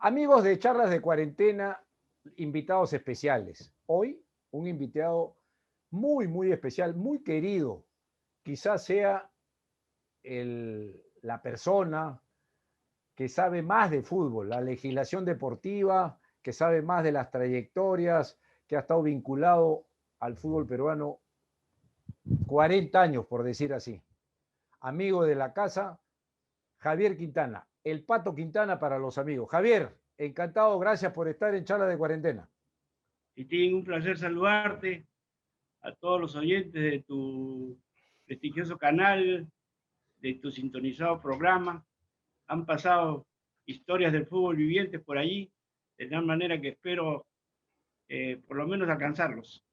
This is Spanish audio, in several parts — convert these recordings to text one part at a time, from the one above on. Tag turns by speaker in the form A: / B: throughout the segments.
A: Amigos de Charlas de Cuarentena, invitados especiales. Hoy un invitado muy especial, muy querido. Quizás sea la persona que sabe más de fútbol, la legislación deportiva, que sabe más de las trayectorias, que ha estado vinculado al fútbol peruano 40 años, por decir así. Amigo de la casa, Javier Quintana, el Pato Quintana para los amigos. Javier, encantado, gracias por estar en Charla de Cuarentena.
B: Y tiene un placer saludarte a todos los oyentes de tu prestigioso canal, de tu sintonizado programa. Han pasado historias del fútbol vivientes por allí, de tal manera que espero por lo menos alcanzarlos.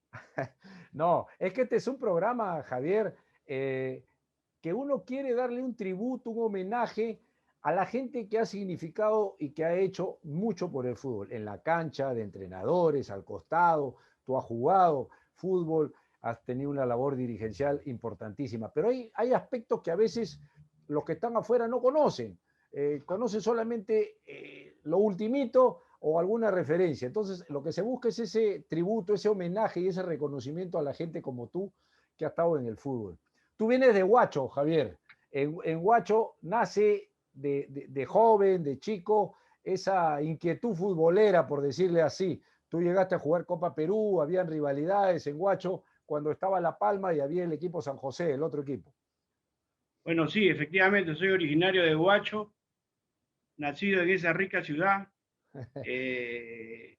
A: No, es que este es un programa, Javier, que uno quiere darle un tributo, un homenaje a la gente que ha significado y que ha hecho mucho por el fútbol, en la cancha, de entrenadores, al costado. Tú has jugado fútbol, has tenido una labor dirigencial importantísima, pero hay aspectos que a veces los que están afuera no conocen. Conocen solamente lo ultimito o alguna referencia. Entonces, lo que se busca es ese tributo, ese homenaje y ese reconocimiento a la gente como tú que ha estado en el fútbol. Tú vienes de Huacho, Javier. En Huacho nace de joven, de chico, esa inquietud futbolera, por decirle así. Tú llegaste a jugar Copa Perú, habían rivalidades en Huacho cuando estaba La Palma y había el equipo San José, el otro equipo.
B: Bueno, sí, efectivamente, soy originario de Huacho, nacido en esa rica ciudad. Eh,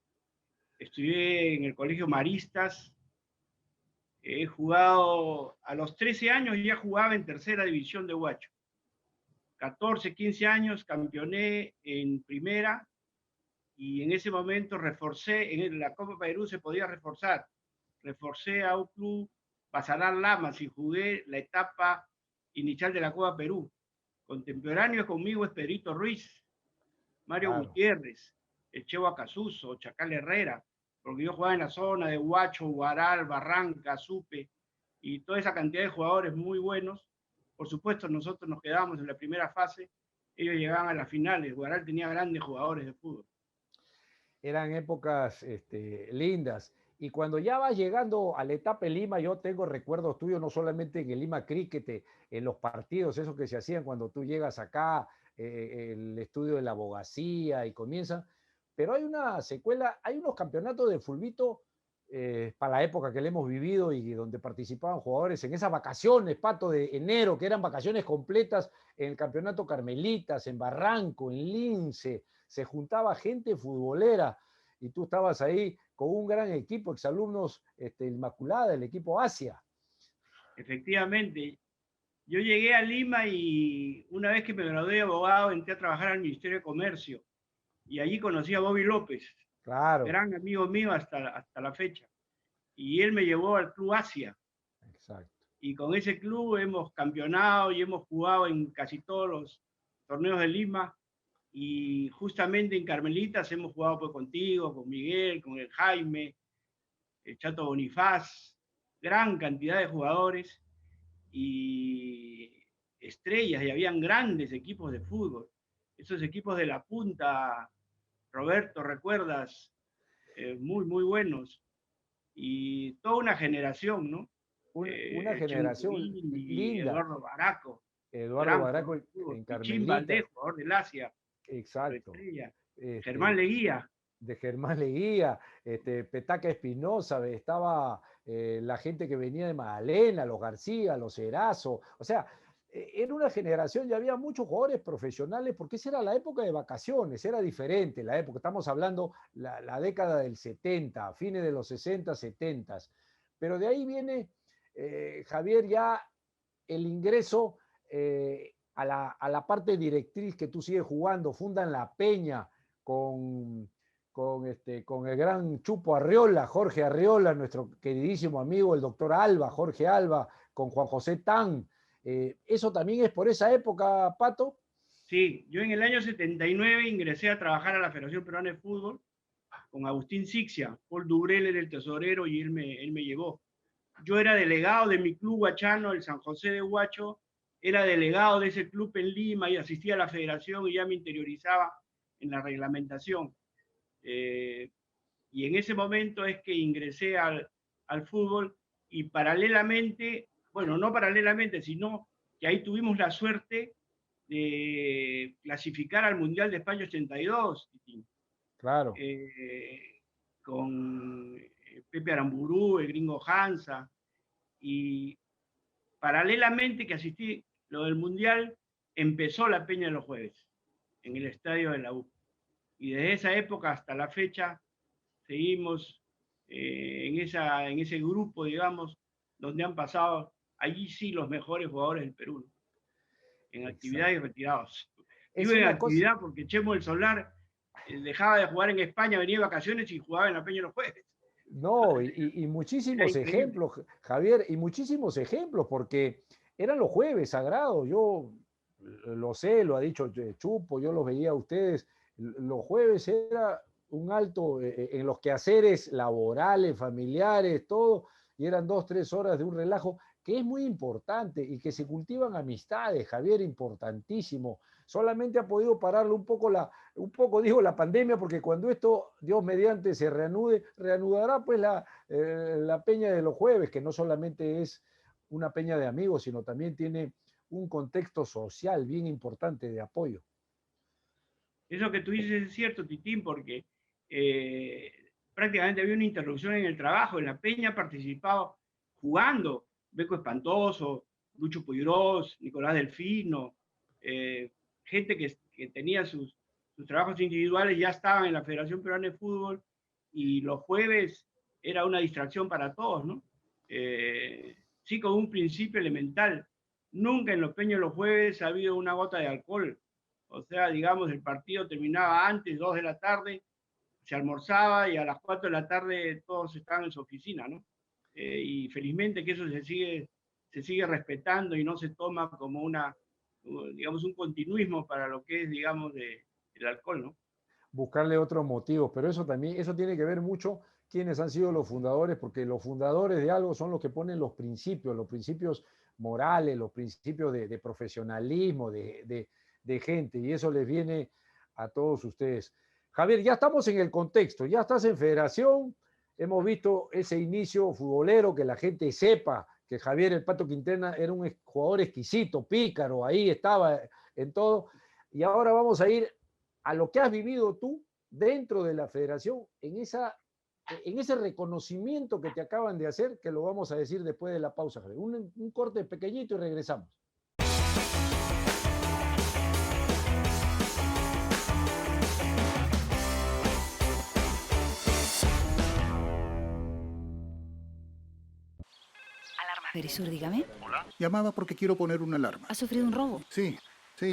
B: Estudié en el Colegio Maristas. He jugado a los 13 años, ya jugaba en tercera división de Huacho. 14, 15 años campeoné en primera y en ese momento reforcé, en la Copa Perú se podía reforzar. Reforcé a un club, Pasarar Lamas, y jugué la etapa inicial de la Copa Perú. Contemporáneo conmigo es Pedrito Ruiz, Mario
A: Claro.
B: Gutiérrez, el Chevo Acasuso, Chacal Herrera, porque yo jugaba en la zona de Huacho, Huaral, Barranca, Supe, y toda esa cantidad de jugadores muy buenos. Por supuesto, nosotros nos quedábamos en la primera fase, ellos llegaban a las finales. Huaral tenía grandes jugadores de fútbol.
A: Eran épocas lindas. Y cuando ya vas llegando a la etapa en Lima, yo tengo recuerdos tuyos, no solamente en el Lima Cricket, en los partidos, esos que se hacían cuando tú llegas acá, el estudio de la abogacía y comienzan, pero hay una secuela, hay unos campeonatos de fulbito para la época que le hemos vivido y donde participaban jugadores en esas vacaciones, Pato, de enero, que eran vacaciones completas en el campeonato Carmelitas, en Barranco, en Lince, se juntaba gente futbolera y tú estabas ahí con un gran equipo, exalumnos Inmaculada, el equipo Asia.
B: Efectivamente, yo llegué a Lima y una vez que me gradué de abogado entré a trabajar al Ministerio de Comercio y allí conocí a Bobby López,
A: Claro,
B: gran amigo mío hasta la fecha. Y él me llevó al Club Asia.
A: exacto.
B: Y con ese club hemos campeonado y hemos jugado en casi todos los torneos de Lima. Y justamente en Carmelitas hemos jugado pues contigo, con Miguel, con el Jaime, el Chato Bonifaz, gran cantidad de jugadores y estrellas, y habían grandes equipos de fútbol. Esos equipos de la punta, Roberto, ¿recuerdas? Muy buenos. Y toda una generación, ¿no?
A: Una generación
B: Chengulín y
A: linda.
B: Eduardo Baraco,
A: Eduardo
B: gran
A: Baraco
B: jugador de fútbol.
A: en
B: Pichín
A: Carmelita,
B: Valdés, jugador del Asia, otro
A: exacto.
B: estrella. Germán
A: Este,
B: Leguía.
A: de Germán Leguía, Petaca Espinosa, estaba la gente que venía de Magdalena, los García, los Erazo, o sea, era una generación, ya había muchos jugadores profesionales, porque esa era la época de vacaciones, era diferente la época, estamos hablando la década del 70, fines de los 60, 70, pero de ahí viene, Javier, ya el ingreso a la parte directriz que tú sigues jugando, fundan La Peña con, con el gran Chupo Arriola, Jorge Arriola, nuestro queridísimo amigo, el doctor Alba, Jorge Alba, con Juan José Tan. ¿Eso también es por esa época, Pato?
B: Sí, yo en el año 79 ingresé a trabajar a la Federación Peruana de Fútbol con Agustín Sixia. Paul Dubrel era el tesorero y él me llevó. Yo era delegado de mi club huachano, el San José de Huacho, era delegado de ese club en Lima y asistía a la federación y ya me interiorizaba en la reglamentación. Y en ese momento es que ingresé al fútbol y paralelamente, bueno, no paralelamente, sino que ahí tuvimos la suerte de clasificar al Mundial de España 82,
A: Claro.
B: con Pepe Aramburú, el gringo Hansa, y paralelamente que asistí lo del Mundial, empezó la Peña de los Jueves, en el estadio de la U. Y desde esa época hasta la fecha seguimos en ese grupo, digamos, donde han pasado allí sí los mejores jugadores del Perú, ¿no? En actividad y
A: Exacto.
B: retirados.
A: Es
B: Digo en
A: una cosa.
B: actividad porque Chemo el Solar dejaba de jugar en España, venía de vacaciones y jugaba en la Peña de los Jueves.
A: No,
B: Entonces,
A: y
B: era
A: muchísimos
B: increíble.
A: ejemplos, Javier, y muchísimos ejemplos, porque eran los jueves sagrados. Yo lo sé, lo ha dicho Chupo, yo los veía a ustedes. Los jueves era un alto en los quehaceres laborales, familiares, todo, y eran 2, 3 horas de un relajo que es muy importante y que se cultivan amistades, Javier, importantísimo. Solamente ha podido pararlo un poco digo la pandemia, porque cuando esto, Dios mediante, se reanude, reanudará pues la peña de los jueves, que no solamente es una peña de amigos, sino también tiene un contexto social bien importante de apoyo.
B: Eso que tú dices es cierto, Titín, porque eh, prácticamente había una interrupción en el trabajo. En la Peña participaba jugando Beco Espantoso, Lucho Puigros, Nicolás Delfino, gente que tenía sus trabajos individuales, ya estaban en la Federación Peruana de Fútbol y los jueves era una distracción para todos, ¿no? Sí, con un principio elemental. Nunca en los peños los jueves ha habido una gota de alcohol. O sea, digamos, el partido terminaba antes, 2 de la tarde, se almorzaba y a las 4 de la tarde todos estaban en su oficina, ¿no? Y felizmente que eso se sigue respetando y no se toma como digamos, un continuismo para lo que es, digamos, el alcohol, ¿no?
A: Buscarle otros motivos, pero eso también, eso tiene que ver mucho quiénes han sido los fundadores, porque los fundadores de algo son los que ponen los principios morales, los principios de profesionalismo, de gente, y eso les viene a todos ustedes. Javier, ya estamos en el contexto, ya estás en federación, hemos visto ese inicio futbolero, que la gente sepa que Javier el Pato Quintana era un jugador exquisito, pícaro, ahí estaba en todo, y ahora vamos a ir a lo que has vivido tú dentro de la federación, en ese reconocimiento que te acaban de hacer, que lo vamos a decir después de la pausa. Un corte pequeñito y regresamos.
C: Verisur, dígame.
D: Llamaba porque quiero poner una alarma.
C: ¿Ha sufrido un robo?
D: Sí,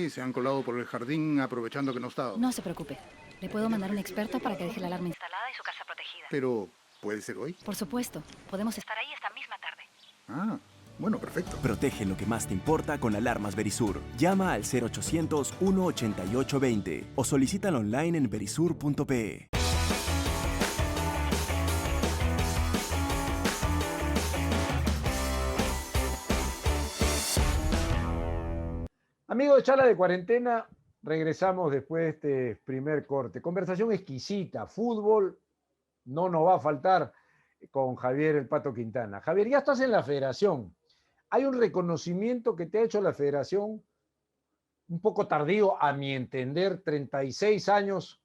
D: se han colado por el jardín aprovechando que no estaba.
C: No se preocupe. Le puedo mandar un experto para que deje la alarma instalada y su casa protegida.
D: Pero, ¿puede ser hoy?
C: Por supuesto. Podemos estar ahí esta misma tarde.
D: Ah, bueno, perfecto.
E: Protege lo que más te importa con alarmas Verisur. Llama al 0800-188-20 o solicítalo online en verisur.pe.
A: Amigos de Charla de Cuarentena, regresamos después de este primer corte. Conversación exquisita, fútbol no nos va a faltar con Javier el Pato Quintana. Javier, ya estás en la federación. Hay un reconocimiento que te ha hecho la federación, un poco tardío a mi entender, 36 años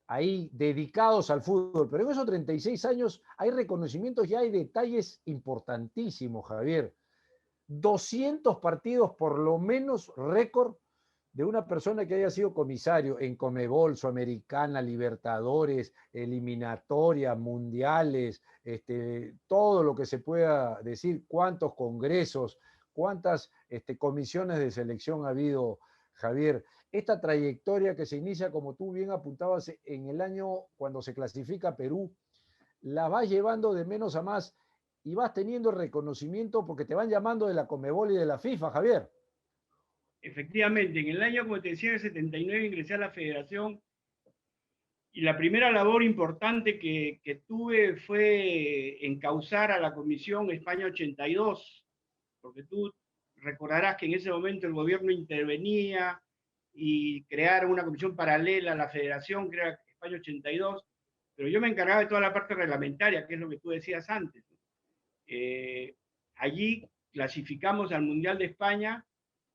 A: ahí dedicados al fútbol, pero en esos 36 años hay reconocimientos y hay detalles importantísimos, Javier. 200 partidos por lo menos récord de una persona que haya sido comisario en Conmebol, Sudamericana, Libertadores, eliminatorias, mundiales, todo lo que se pueda decir, cuántos congresos, cuántas comisiones de selección ha habido, Javier. Esta trayectoria que se inicia, como tú bien apuntabas, en el año cuando se clasifica Perú, la vas llevando de menos a más y vas teniendo reconocimiento porque te van llamando de la Conmebol y de la FIFA, Javier.
B: Efectivamente, en el año, como te decía, en el 79 ingresé a la federación y la primera labor importante que tuve fue encauzar a la Comisión España 82, porque tú recordarás que en ese momento el gobierno intervenía y crearon una comisión paralela a la federación, que era España 82, pero yo me encargaba de toda la parte reglamentaria, que es lo que tú decías antes. Allí clasificamos al Mundial de España,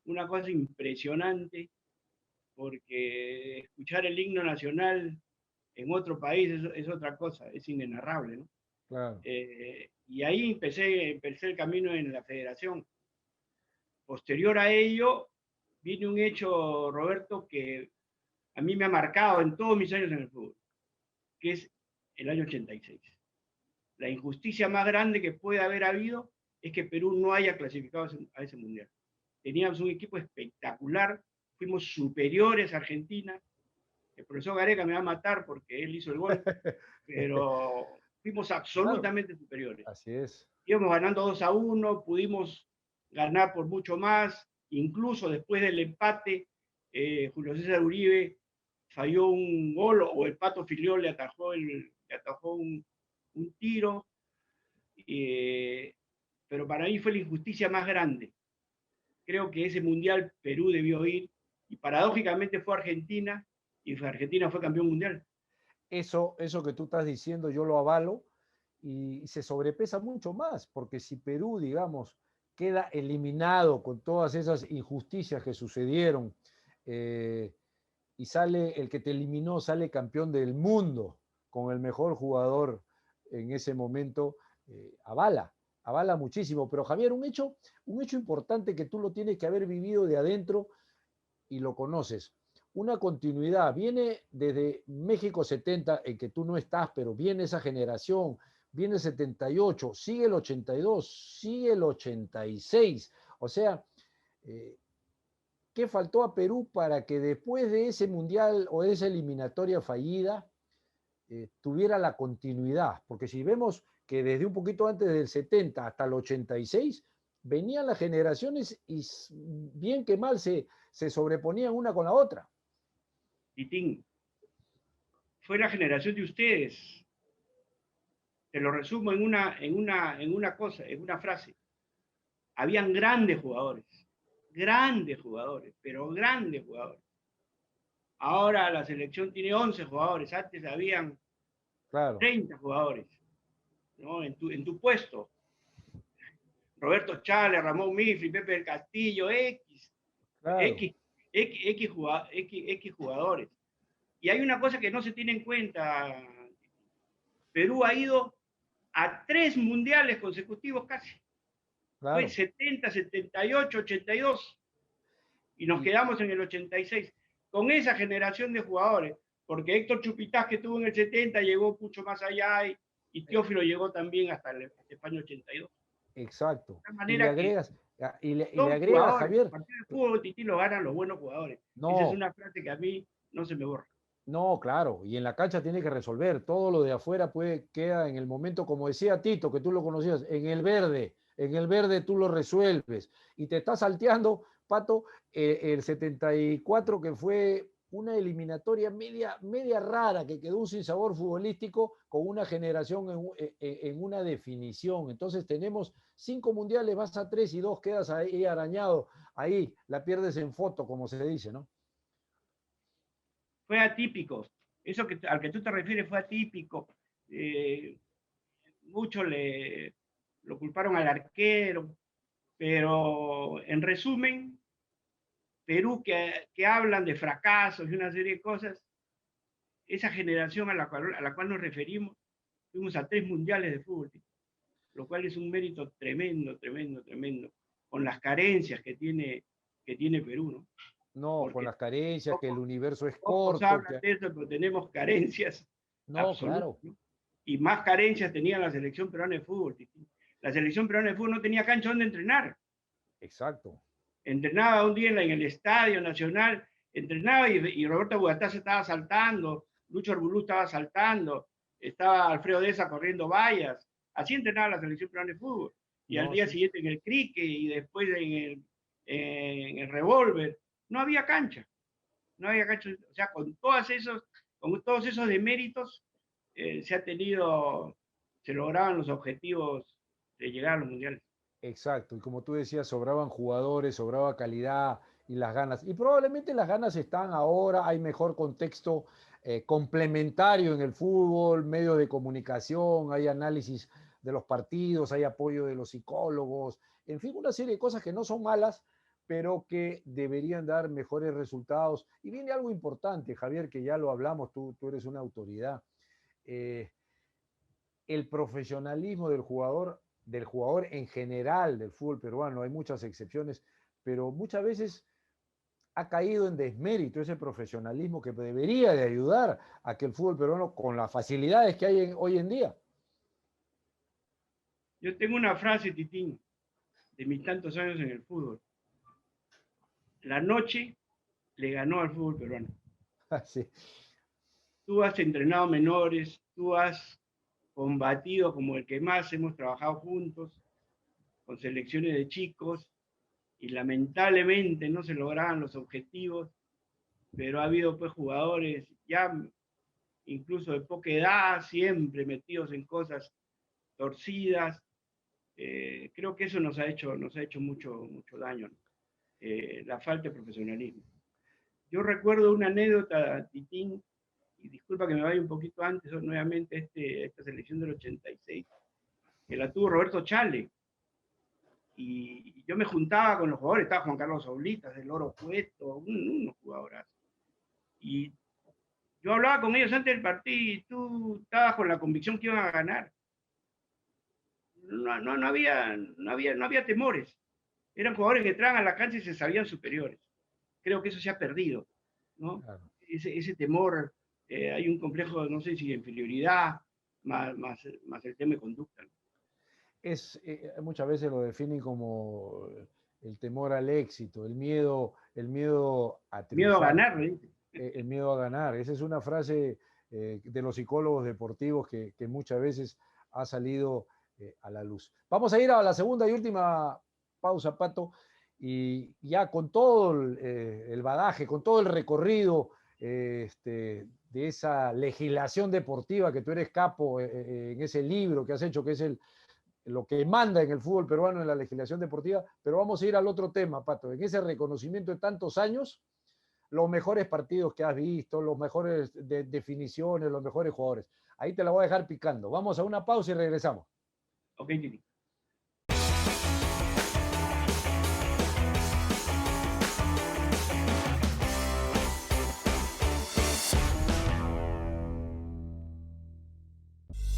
B: una cosa impresionante, porque escuchar el himno nacional en otro país es otra cosa, es inenarrable, ¿no?
A: Claro.
B: Y ahí empecé el camino en la federación. Posterior a ello, viene un hecho, Roberto, que a mí me ha marcado en todos mis años en el fútbol, que es el año 86. La injusticia más grande que puede haber habido es que Perú no haya clasificado a ese mundial. Teníamos un equipo espectacular, fuimos superiores a Argentina. El profesor Gareca me va a matar porque él hizo el gol, pero fuimos absolutamente superiores.
A: Así es.
B: Íbamos ganando 2-1, pudimos ganar por mucho más, incluso después del empate, Julio César Uribe falló un gol, o el Pato Filiol le atajó un tiro, pero para mí fue la injusticia más grande. Creo que ese mundial Perú debió ir, y paradójicamente fue Argentina, y Argentina fue campeón mundial.
A: Eso que tú estás diciendo yo lo avalo, y se sobrepesa mucho más, porque si Perú, digamos, queda eliminado con todas esas injusticias que sucedieron, y sale el que te eliminó, sale campeón del mundo con el mejor jugador en ese momento, avala muchísimo. Pero Javier, un hecho importante que tú lo tienes que haber vivido de adentro y lo conoces. Una continuidad, viene desde México 70, en que tú no estás, pero viene esa generación, viene el 78, sigue el 82, sigue el 86. O sea, ¿qué faltó a Perú para que después de ese mundial o de esa eliminatoria fallida tuviera la continuidad? Porque si vemos que desde un poquito antes del 70 hasta el 86 venían las generaciones y bien que mal se sobreponían una con la otra.
B: Titín, fue la generación de ustedes. Te lo resumo en una cosa, en una frase. Habían grandes jugadores, pero grandes jugadores. Ahora la selección tiene 11 jugadores, antes habían 30 jugadores, ¿no? En tu puesto. Roberto Chávez, Ramón Mifri, Pepe del Castillo, X jugadores. Y hay una cosa que no se tiene en cuenta. Perú ha ido a 3 mundiales consecutivos casi. Fue 70, 78, 82. Y nos quedamos en el 86. Con esa generación de jugadores. Porque Héctor Chupitaz, que estuvo en el 70, llegó mucho más allá. Y Teófilo llegó también hasta el España 82.
A: Exacto.
B: Y le agregas,
A: Javier.
B: El partido de fútbol, Tití, lo ganan los buenos jugadores.
A: No.
B: Esa es una frase que a mí no se me borra.
A: No, claro, y en la cancha tiene que resolver. Todo lo de afuera queda en el momento, como decía Tito, que tú lo conocías, en el verde tú lo resuelves. Y te está salteando, Pato, el 74, que fue una eliminatoria media rara, que quedó un sinsabor futbolístico con una generación en una definición. Entonces tenemos 5 mundiales, vas a 3 y 2 quedas ahí arañado, ahí la pierdes en foto, como se dice, ¿no?
B: Fue atípico. Eso al que tú te refieres fue atípico. Muchos lo culparon al arquero, pero en resumen, Perú, que hablan de fracasos y una serie de cosas, esa generación a la cual nos referimos, fuimos a 3 mundiales de fútbol, lo cual es un mérito tremendo, con las carencias que tiene Perú, ¿no?
A: No, porque con las carencias, que el universo es
B: corto.
A: Hablan
B: de eso, pero tenemos carencias.
A: No, claro.
B: ¿No? Y más carencias tenía la selección peruana de fútbol. La selección peruana de fútbol no tenía cancha donde entrenar.
A: Exacto.
B: Entrenaba un día en el Estadio Nacional, entrenaba y Roberto Bugatá se estaba saltando, Lucho Arbulú estaba saltando, estaba Alfredo Deza corriendo vallas. Así entrenaba la selección peruana de fútbol. Y al día siguiente en el cricket y después en el revólver. No había cancha. O sea, con todos esos deméritos se lograban los objetivos de llegar a los mundiales.
A: Exacto, y como tú decías, sobraban jugadores, sobraba calidad, y las ganas. Y probablemente las ganas están ahora, hay mejor contexto complementario en el fútbol, medios de comunicación, hay análisis de los partidos, hay apoyo de los psicólogos, en fin, una serie de cosas que no son malas, pero que deberían dar mejores resultados. Y viene algo importante, Javier, que ya lo hablamos, tú eres una autoridad. Eh, el profesionalismo del jugador en general del fútbol peruano, hay muchas excepciones, pero muchas veces ha caído en desmérito ese profesionalismo que debería de ayudar a que el fútbol peruano, con las facilidades que hay hoy en día.
B: Yo tengo una frase, Titín, de mis tantos años en el fútbol. La noche le ganó al fútbol peruano.
A: Sí.
B: Tú has entrenado menores, tú has combatido como el que más, hemos trabajado juntos, con selecciones de chicos, y lamentablemente no se lograban los objetivos, pero ha habido pues jugadores ya incluso de poca edad, siempre metidos en cosas torcidas. Creo que eso nos ha hecho mucho daño, ¿no? La falta de profesionalismo. Yo recuerdo una anécdota, Titín, y disculpa que me vaya un poquito antes, nuevamente esta selección del 86, que la tuvo Roberto Chale. Y yo me juntaba con los jugadores, estaba Juan Carlos Oblitas, el Oro Puesto, unos jugadores. Y yo hablaba con ellos antes del partido y tú estabas con la convicción que iban a ganar. No había temores. Eran jugadores que entraban a la cancha y se sabían superiores. Creo que eso se ha perdido, ¿no? Claro. Ese temor, hay un complejo, no sé si de inferioridad, más el tema de conducta, ¿no?
A: Muchas veces lo definen como el temor al éxito, el miedo a triunfar.
B: Miedo a ganar, ¿no?
A: El miedo a ganar. Esa es una frase de los psicólogos deportivos que muchas veces ha salido a la luz. Vamos a ir a la segunda y última pausa, Pato, y ya con todo el bagaje, con todo el recorrido de esa legislación deportiva que tú eres capo en ese libro que has hecho, que es lo que manda en el fútbol peruano en la legislación deportiva, pero vamos a ir al otro tema, Pato, en ese reconocimiento de tantos años, los mejores partidos que has visto, los mejores definiciones, los mejores jugadores. Ahí te la voy a dejar picando. Vamos a una pausa y regresamos.
B: Ok, Gini.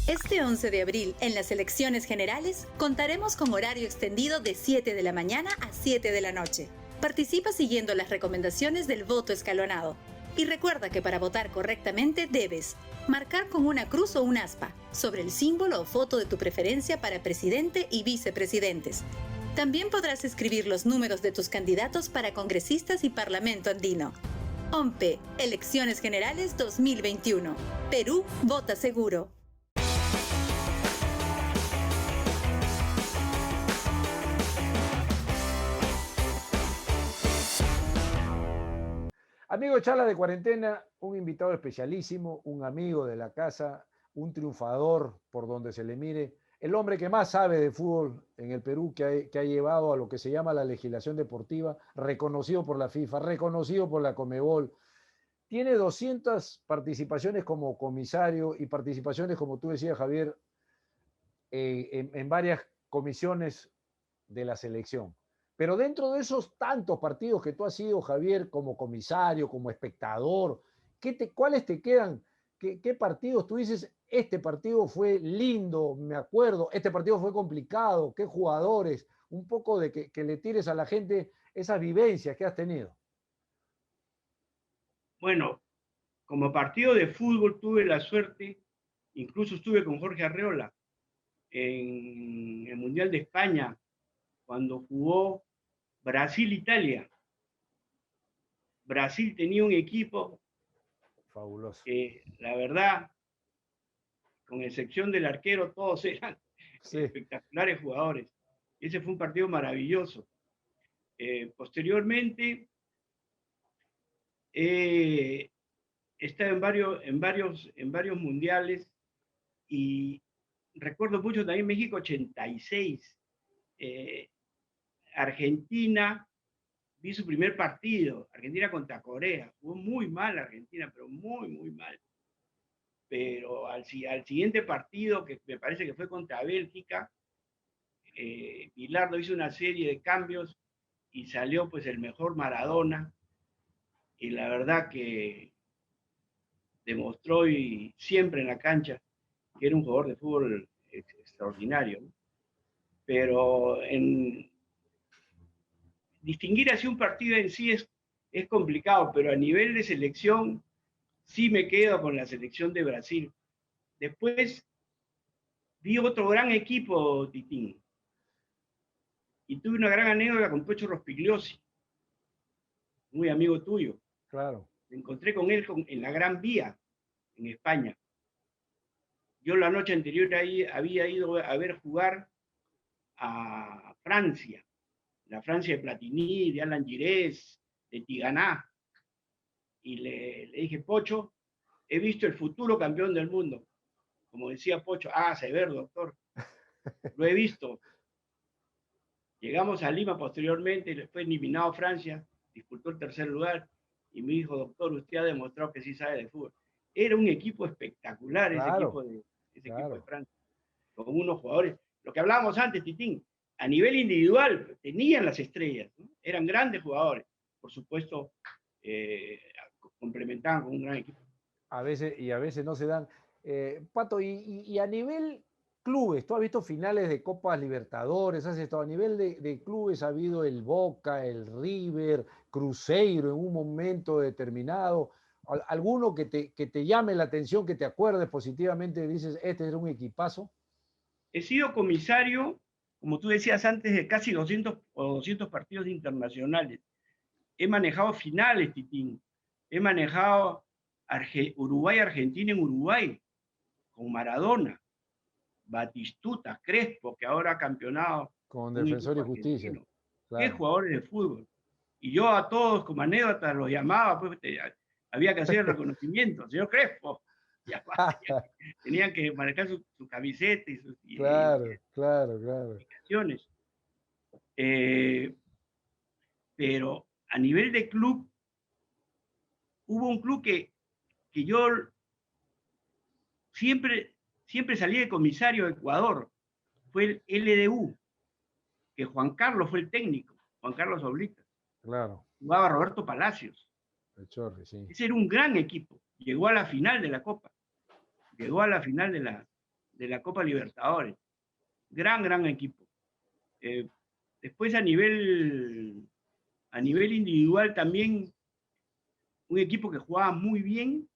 F: Este 11 de abril, en las elecciones generales, contaremos con horario extendido de 7 de la mañana a 7 de la noche. Participa siguiendo las recomendaciones del voto escalonado. Y recuerda que para votar correctamente debes marcar con una cruz o un aspa sobre el símbolo o foto de tu preferencia para presidente y vicepresidentes. También podrás escribir los números de tus candidatos para congresistas y Parlamento andino. OMPE, Elecciones Generales 2021. Perú vota seguro.
A: Amigo de Charla de Cuarentena, un invitado especialísimo, un amigo de la casa, un triunfador por donde se le mire, el hombre que más sabe de fútbol en el Perú, que ha llevado a lo que se llama la legislación deportiva, reconocido por la FIFA, reconocido por la Conmebol. Tiene 200 participaciones como comisario y participaciones, como tú decías, Javier, en varias comisiones de la selección. Pero dentro de esos tantos partidos que tú has sido, Javier, como comisario, como espectador, ¿cuáles te quedan? ¿Qué partidos tú dices, este partido fue lindo, me acuerdo, este partido fue complicado, qué jugadores? Un poco de que le tires a la gente esas vivencias que has tenido.
B: Bueno, como partido de fútbol tuve la suerte, incluso estuve con Jorge Arreola en el Mundial de España, cuando jugó Brasil-Italia. Brasil tenía un equipo
A: fabuloso.
B: La verdad, con excepción del arquero, todos eran espectaculares jugadores. Ese fue un partido maravilloso. Posteriormente, he estado en varios mundiales y recuerdo mucho también México 86, Argentina vi su primer partido, Argentina contra Corea. Jugó muy mal Argentina, pero muy, muy mal. Pero al siguiente partido, que me parece que fue contra Bélgica, Bilardo hizo una serie de cambios y salió pues el mejor Maradona. Y la verdad que demostró y siempre en la cancha que era un jugador de fútbol extraordinario, ¿no? Pero distinguir así un partido en sí es complicado, pero a nivel de selección sí me quedo con la selección de Brasil. Después vi otro gran equipo, Titín, y tuve una gran anécdota con Pocho Rospigliosi, muy amigo tuyo.
A: Claro.
B: Me encontré con él en la Gran Vía, en España. Yo la noche anterior ahí había ido a ver jugar a Francia, la Francia de Platini, de Alan Girés, de Tiganá, y le dije, Pocho, he visto el futuro campeón del mundo. Como decía Pocho, severo, doctor, lo he visto. Llegamos a Lima posteriormente, fue eliminado Francia, disputó el tercer lugar, y me dijo, doctor, usted ha demostrado que sí sabe de fútbol. Era un equipo espectacular,
A: Claro,
B: ese
A: claro.
B: equipo de Francia, con unos jugadores, lo que hablábamos antes, Titín, a nivel individual tenían las estrellas, ¿no? Eran grandes jugadores, por supuesto, complementaban con un gran equipo.
A: A veces no se dan. Pato, y a nivel clubes, tú has visto finales de Copas Libertadores, has estado a nivel de clubes, ha habido el Boca, el River, Cruzeiro en un momento determinado. ¿Alguno que te llame la atención, que te acuerdes positivamente, dices, este era un equipazo?
B: He sido comisario, como tú decías antes, de casi 200 partidos internacionales. He manejado finales, Titín. He manejado Uruguay-Argentina en Uruguay, con Maradona, Batistuta, Crespo, que ahora ha campeonado
A: Con
B: un
A: Defensor
B: equipo
A: y Justicia.
B: argentino.
A: Claro.
B: Qué jugadores de fútbol. Y yo a todos como anécdota los llamaba, pues había que hacer el reconocimiento, señor Crespo. Tenían que manejar su camiseta y sus
A: Claro.
B: identificaciones. Pero a nivel de club, hubo un club que yo siempre salí de comisario de Ecuador, fue el LDU, que Juan Carlos fue el técnico, Juan Carlos Oblitas.
A: Claro.
B: Jugaba Roberto Palacios.
A: El Chorri, sí.
B: Ese era un gran equipo. Llegó a la final de la Copa. Llegó a la final de la Copa Libertadores. Gran equipo. Después a nivel individual también, un equipo que jugaba muy bien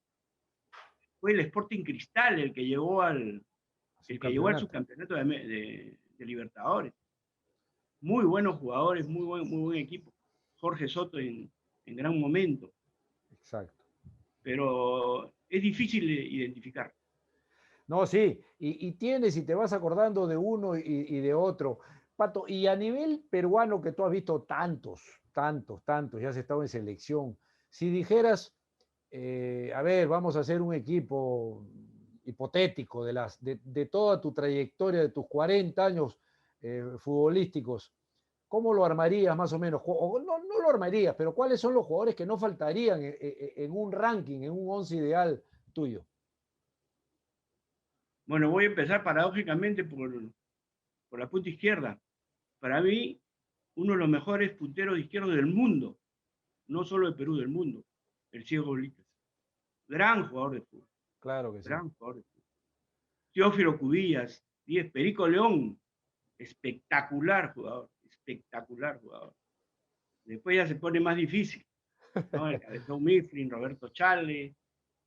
B: fue el Sporting Cristal, el que llegó al subcampeonato de Libertadores. Muy buenos jugadores, muy buen equipo. Jorge Soto en gran momento.
A: Exacto.
B: Pero es difícil identificar.
A: No, sí, y tienes y te vas acordando de uno y de otro. Pato, y a nivel peruano que tú has visto tantos, ya has estado en selección, si dijeras, a ver, vamos a hacer un equipo hipotético de toda tu trayectoria, de tus 40 años futbolísticos, ¿cómo lo armarías más o menos? O no lo armarías, pero ¿cuáles son los jugadores que no faltarían en un ranking, en un 11 ideal tuyo?
B: Bueno, voy a empezar paradójicamente por la punta izquierda. Para mí, uno de los mejores punteros izquierdos del mundo, no solo de Perú, del mundo, el Ciego Blitas. Gran jugador de fútbol.
A: Claro que sí.
B: Gran jugador de fútbol. Teófilo Cubillas, 10, Perico León, espectacular jugador. Después ya se pone más difícil, ¿no? El Cabezón Mifflin, Roberto Chale,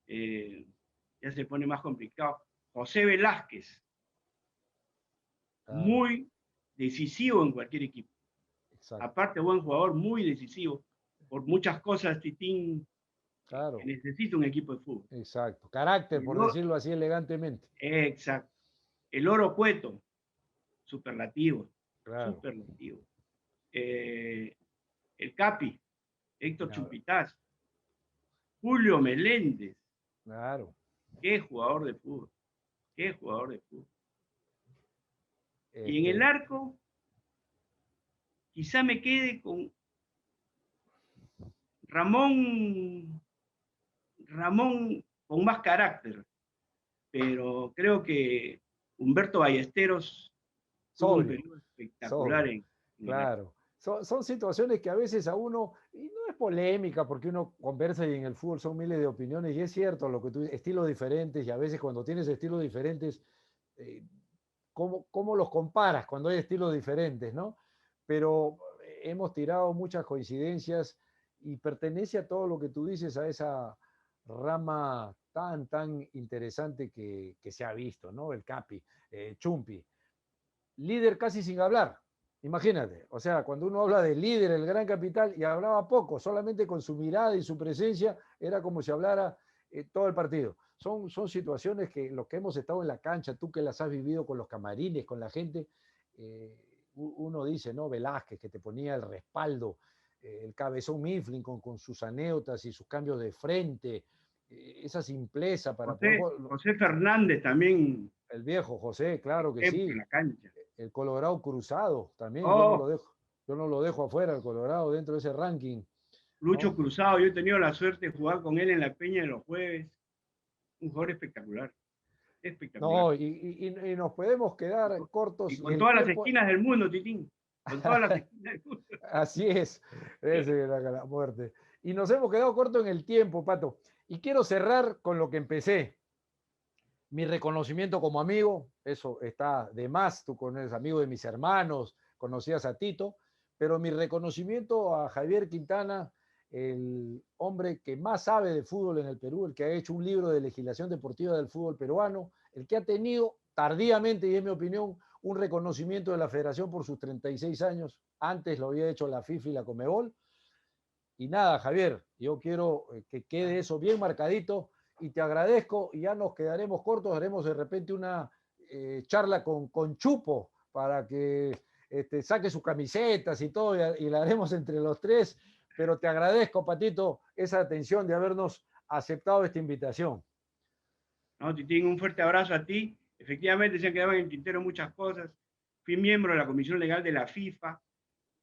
B: ya se pone más complicado. José Velázquez, muy decisivo en cualquier equipo.
A: Exacto.
B: Aparte, buen jugador, muy decisivo. Por muchas cosas, Titín,
A: claro,
B: que necesita un equipo de fútbol.
A: Exacto. Carácter, por decirlo así elegantemente.
B: Exacto. El Oro Cueto, superlativo.
A: Claro.
B: Superlativo. El Capi, Héctor Chupitaz. Julio Meléndez.
A: Claro.
B: Qué jugador de fútbol. Y en el arco, quizá me quede con Ramón con más carácter, pero creo que Humberto Ballesteros tuvo un
A: Sobrio,
B: periodo espectacular
A: sobrio.
B: en el arco.
A: Claro. Son situaciones que a veces a uno, y no es polémica porque uno conversa y en el fútbol son miles de opiniones, y es cierto lo que tú dices, estilos diferentes, y a veces cuando tienes estilos diferentes, eh, ¿cómo los comparas cuando hay estilos diferentes, ¿no? Pero hemos tirado muchas coincidencias y pertenece a todo lo que tú dices, a esa rama tan interesante que se ha visto, ¿no? El Capi, Chumpi, líder casi sin hablar. Imagínate, o sea, cuando uno habla de líder, el gran capital, y hablaba poco, solamente con su mirada y su presencia, era como si hablara todo el partido. Son situaciones que los que hemos estado en la cancha, tú que las has vivido con los camarines, con la gente, uno dice, ¿no? Velázquez, que te ponía el respaldo, el cabezón Mifflin con sus anécdotas y sus cambios de frente, esa simpleza para poder jugar.
B: José Fernández también.
A: El viejo José, claro que
B: En
A: sí.
B: la cancha.
A: El Colorado Cruzado también,
B: Oh,
A: yo no lo dejo afuera, el Colorado, dentro de ese ranking.
B: Lucho
A: ¿no?
B: Cruzado, yo he tenido la suerte de jugar con él en la Peña de los Jueves. Un jugador espectacular. Espectacular.
A: No, y nos podemos quedar cortos.
B: Y con
A: el
B: todas las
A: tiempo,
B: esquinas del mundo, Titín. Con todas las esquinas del mundo.
A: así es, esa es la muerte. Y nos hemos quedado cortos en el tiempo, Pato. Y quiero cerrar con lo que empecé. Mi reconocimiento como amigo, eso está de más, tú eres amigo de mis hermanos, conocías a Tito, pero mi reconocimiento a Javier Quintana, el hombre que más sabe de fútbol en el Perú, el que ha hecho un libro de legislación deportiva del fútbol peruano, el que ha tenido tardíamente, y en mi opinión, un reconocimiento de la federación por sus 36 años, antes lo había hecho la FIFA y la Conmebol. Y nada, Javier, yo quiero que quede eso bien marcadito y te agradezco, y ya nos quedaremos cortos, haremos de repente una charla con Chupo para que saque sus camisetas y todo, y la haremos entre los tres, pero te agradezco, Patito, esa atención de habernos aceptado esta invitación.
B: No, Titín, un fuerte abrazo a ti. Efectivamente, se han quedado en el tintero muchas cosas. Fui miembro de la Comisión Legal de la FIFA.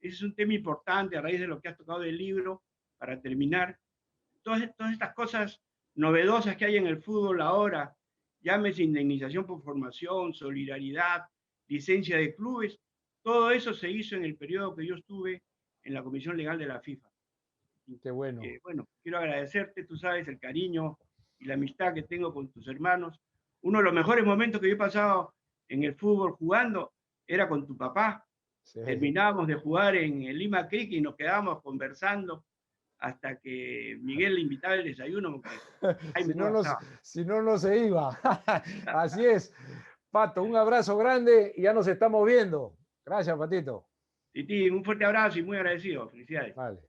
B: Ese es un tema importante a raíz de lo que has tocado del libro, para terminar. Todas estas cosas novedosas que hay en el fútbol ahora, llámese indemnización por formación, solidaridad, licencia de clubes, todo eso se hizo en el periodo que yo estuve en la Comisión Legal de la FIFA.
A: Qué bueno.
B: Bueno, quiero agradecerte, tú sabes, el cariño y la amistad que tengo con tus hermanos. Uno de los mejores momentos que yo he pasado en el fútbol jugando era con tu papá.
A: Sí.
B: Terminábamos de jugar en el Lima Creek y nos quedábamos conversando hasta que Miguel le invitaba el desayuno.
A: Si no, no se iba. Así es. Pato, un abrazo grande y ya nos estamos viendo. Gracias, Patito.
B: Titi, un fuerte abrazo y muy agradecido. Felicidades.
A: Vale.